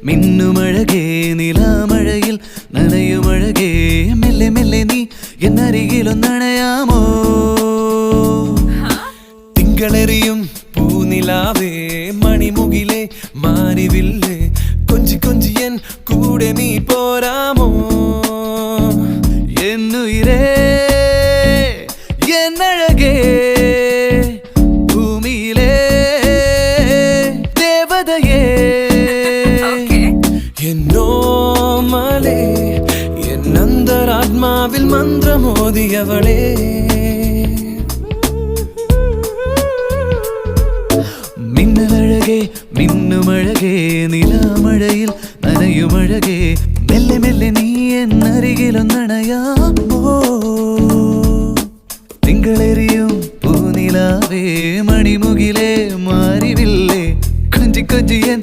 മിന്നുമഴകേ നിലാമഴയിൽ നനയുമഴകേ മെല്ലെ മെല്ലെ നീ എന്നരികിലൊന്നണയാമോ തിങ്കളെറിയും പൂനിലാവേ മണിമുകിലേ മാരിവില്ലേ കൊഞ്ചി കൊഞ്ചിയൻ കൂടെ നീ പോരാമോ എന്നുയിരേ എന്നഴകേ ഭൂമിയിലേ ദേവതയേ എന്നോമലേ എന്നന്തരാത്മാവിൽ മന്ത്രമോദിയവളേ മിന്നലഴകേ മിന്നുമഴകേ നിലാമഴയിൽ നനയുമഴകേ മെല്ലെ മെല്ലെ നീ എന്നരികിലൊന്നണയാമോ തിങ്കളെറിയും പൂനിലാവേ മണിമുകിലേ മാരിവില്ലേ കൊഞ്ചി കൊഞ്ചിയൻ